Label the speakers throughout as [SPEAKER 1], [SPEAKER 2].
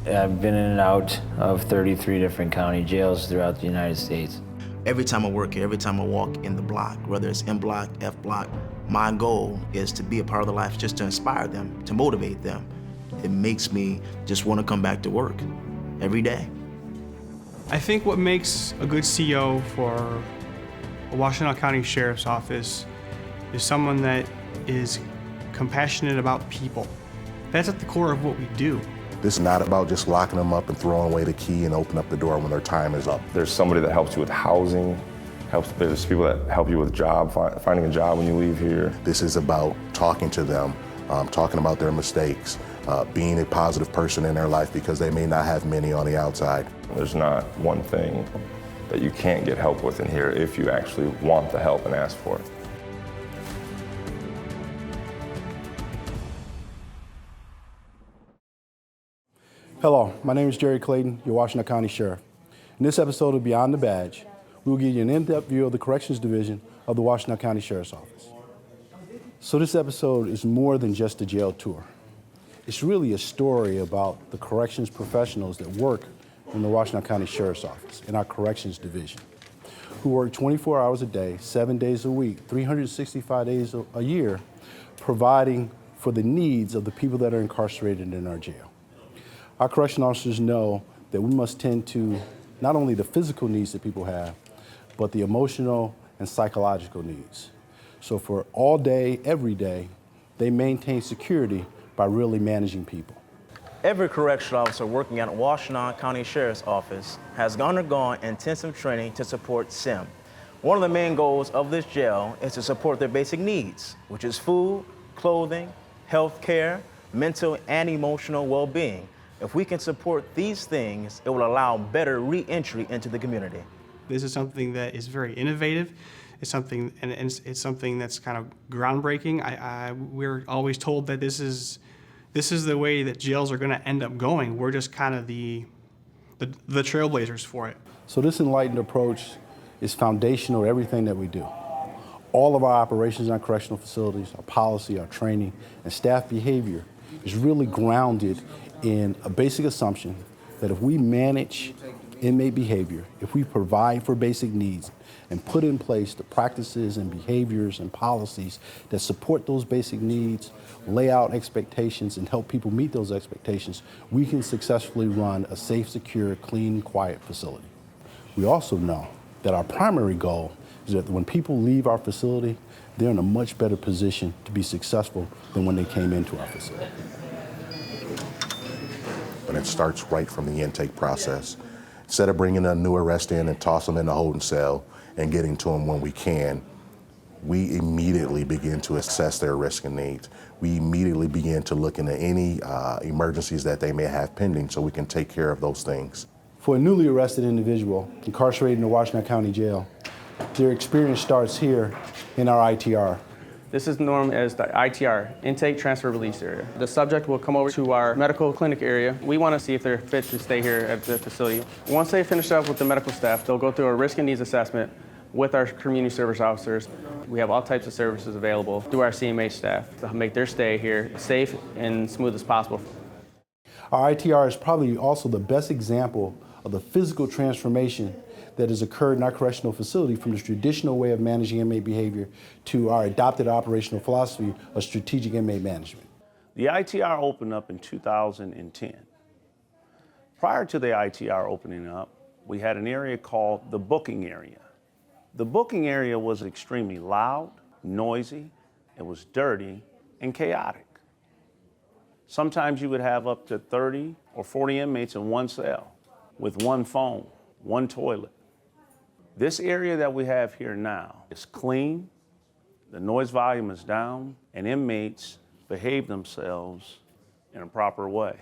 [SPEAKER 1] I've been in and out of 33 different county jails throughout the United States.
[SPEAKER 2] Every time I work here, every time I walk in the block, whether it's M block, F block, my goal is to be a part of their life, just to inspire them, to motivate them. It makes me just want to come back to work every day.
[SPEAKER 3] I think what makes a good CO for a Washtenaw County Sheriff's Office is someone that is compassionate about people. That's at the core of what we do.
[SPEAKER 4] This is not about just locking them up and throwing away the key and open up the door when their time is up.
[SPEAKER 5] There's somebody that helps you with housing, there's people that help you with finding a job when you leave here.
[SPEAKER 4] This is about talking to them, talking about their mistakes, being a positive person in their life because they may not have many on the outside.
[SPEAKER 5] There's not one thing that you can't get help with in here if you actually want the help and ask for it.
[SPEAKER 6] Hello, my name is Jerry Clayton, your Washtenaw County Sheriff. In this episode of Beyond the Badge, we will give you an in-depth view of the Corrections Division of the Washtenaw County Sheriff's Office. So this episode is more than just a jail tour. It's really a story about the corrections professionals that work in the Washtenaw County Sheriff's Office, in our Corrections Division, who work 24 hours a day, 7 days a week, 365 days a year, providing for the needs of the people that are incarcerated in our jail. Our correction officers know that we must tend to not only the physical needs that people have, but the emotional and psychological needs. So for all day, every day, they maintain security by really managing people.
[SPEAKER 2] Every correctional officer working at Washtenaw County Sheriff's Office has undergone intensive training to support SIM. One of the main goals of this jail is to support their basic needs, which is food, clothing, health care, mental and emotional well-being. If we can support these things, it will allow better re-entry into the community.
[SPEAKER 3] This is something that is very innovative. It's something, and it's something that's kind of groundbreaking. We're always told that this is the way that jails are going to end up going. We're just kind of the trailblazers for it.
[SPEAKER 6] So this Enlightened Approach is foundational to everything that we do. All of our operations in our correctional facilities, our policy, our training, and staff behavior is really grounded in a basic assumption that if we manage inmate behavior, if we provide for basic needs and put in place the practices and behaviors and policies that support those basic needs, lay out expectations and help people meet those expectations, we can successfully run a safe, secure, clean, quiet facility. We also know that our primary goal is that when people leave our facility, they're in a much better position to be successful than when they came into our facility.
[SPEAKER 4] And it starts right from the intake process. Instead of bringing a new arrest in and toss them in the holding cell and getting to them when we can, we immediately begin to assess their risk and needs. We immediately begin to look into any emergencies that they may have pending so we can take care of those things.
[SPEAKER 6] For a newly arrested individual incarcerated in the Washtenaw County Jail, their experience starts here in our ITR.
[SPEAKER 7] This is known as the ITR, Intake Transfer Release Area. The subject will come over to our medical clinic area. We want to see if they're fit to stay here at the facility. Once they finish up with the medical staff, they'll go through a risk and needs assessment with our community service officers. We have all types of services available through our CMH staff to make their stay here safe and smooth as possible.
[SPEAKER 6] Our ITR is probably also the best example of the physical transformation that has occurred in our correctional facility from the traditional way of managing inmate behavior to our adopted operational philosophy of strategic inmate management.
[SPEAKER 8] The ITR opened up in 2010. Prior to the ITR opening up, we had an area called the booking area. The booking area was extremely loud, noisy, it was dirty, and chaotic. Sometimes you would have up to 30 or 40 inmates in one cell with one phone, one toilet. This area that we have here now is clean, the noise volume is down, and inmates behave themselves in a proper way.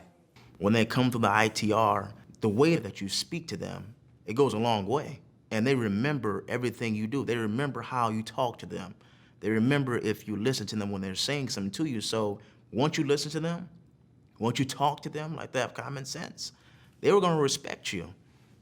[SPEAKER 2] When they come to the ITR, the way that you speak to them, it goes a long way. And they remember everything you do. They remember how you talk to them. They remember if you listen to them when they're saying something to you. So once you listen to them, once you talk to them like they have common sense, they were gonna respect you.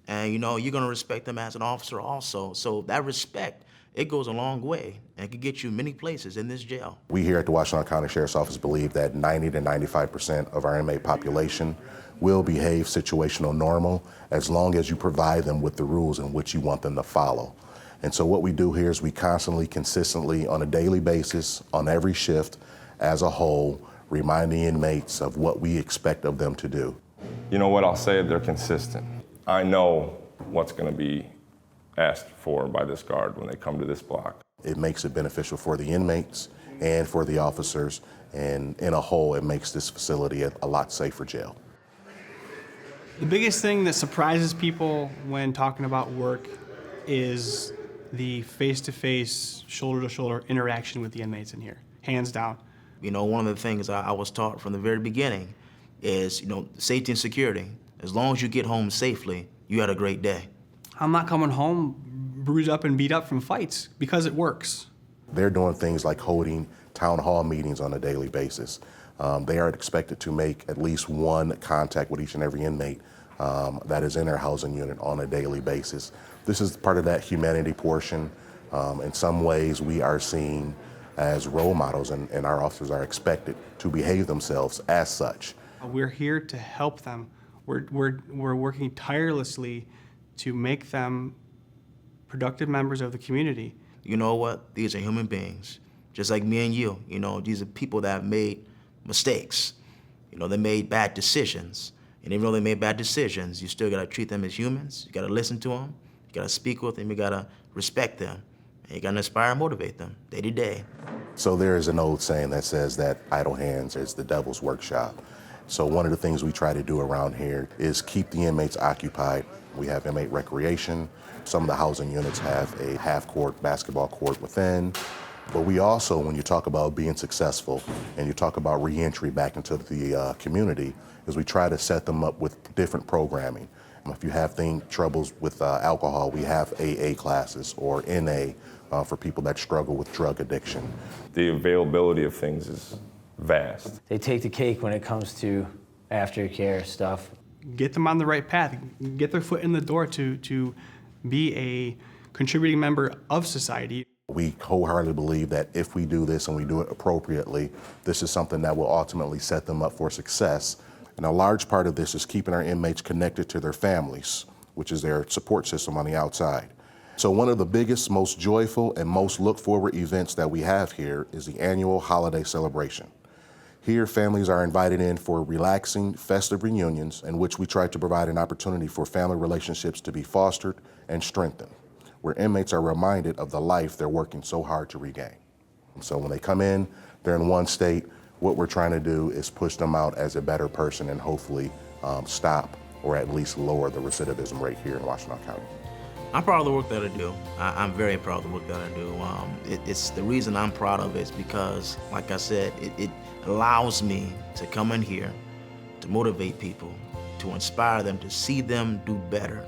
[SPEAKER 2] And you know, you're gonna respect them as an officer also. So that respect it goes a long way and can get you many places in this jail.
[SPEAKER 4] We here at the Washtenaw County Sheriff's Office believe that 90 to 95% of our inmate population will behave situational normal as long as you provide them with the rules in which you want them to follow. And so what we do here is we constantly, consistently, on a daily basis, on every shift, as a whole, remind the inmates of what we expect of them to do.
[SPEAKER 5] You know what I'll say? They're consistent. I know what's going to be asked for by this guard when they come to this block.
[SPEAKER 4] It makes it beneficial for the inmates and for the officers, and in a whole, it makes this facility a lot safer jail.
[SPEAKER 3] The biggest thing that surprises people when talking about work is the face-to-face, shoulder-to-shoulder interaction with the inmates in here, hands down.
[SPEAKER 2] You know, one of the things I was taught from the very beginning is, safety and security. As long as you get home safely, you had a great day.
[SPEAKER 3] I'm not coming home bruised up and beat up from fights because it works.
[SPEAKER 4] They're doing things like holding town hall meetings on a daily basis. They are expected to make at least one contact with each and every inmate that is in their housing unit on a daily basis. This is part of that humanity portion. In some ways, we are seen as role models, and our officers are expected to behave themselves as such.
[SPEAKER 3] We're here to help them. We're working tirelessly to make them productive members of the community.
[SPEAKER 2] You know what? These are human beings, just like me and you. These are people that have made mistakes. They made bad decisions. And even though they made bad decisions, you still gotta treat them as humans. You gotta listen to them. You gotta speak with them. You gotta respect them. And you gotta inspire and motivate them day to day.
[SPEAKER 4] So there is an old saying that says that idle hands is the devil's workshop. So one of the things we try to do around here is keep the inmates occupied. We have inmate recreation. Some of the housing units have a half-court basketball court within. But we also, when you talk about being successful and you talk about reentry back into the community, is we try to set them up with different programming. If you have troubles with alcohol, we have AA classes or NA for people that struggle with drug addiction.
[SPEAKER 5] The availability of things is vast.
[SPEAKER 1] They take the cake when it comes to aftercare stuff.
[SPEAKER 3] Get them on the right path, get their foot in the door to be a contributing member of society.
[SPEAKER 4] We wholeheartedly believe that if we do this and we do it appropriately, this is something that will ultimately set them up for success. And a large part of this is keeping our inmates connected to their families, which is their support system on the outside. So one of the biggest, most joyful, and most looked forward events that we have here is the annual holiday celebration. Here, families are invited in for relaxing, festive reunions in which we try to provide an opportunity for family relationships to be fostered and strengthened, where inmates are reminded of the life they're working so hard to regain. And so when they come in, they're in one state. What we're trying to do is push them out as a better person and hopefully stop or at least lower the recidivism rate here in Washtenaw County.
[SPEAKER 2] I'm proud of the work that I do. I'm very proud of the work that I do. It's the reason I'm proud of it is because, like I said, it allows me to come in here to motivate people, to inspire them, to see them do better,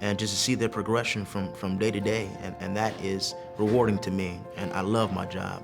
[SPEAKER 2] and just to see their progression from day to day. And that is rewarding to me, and I love my job.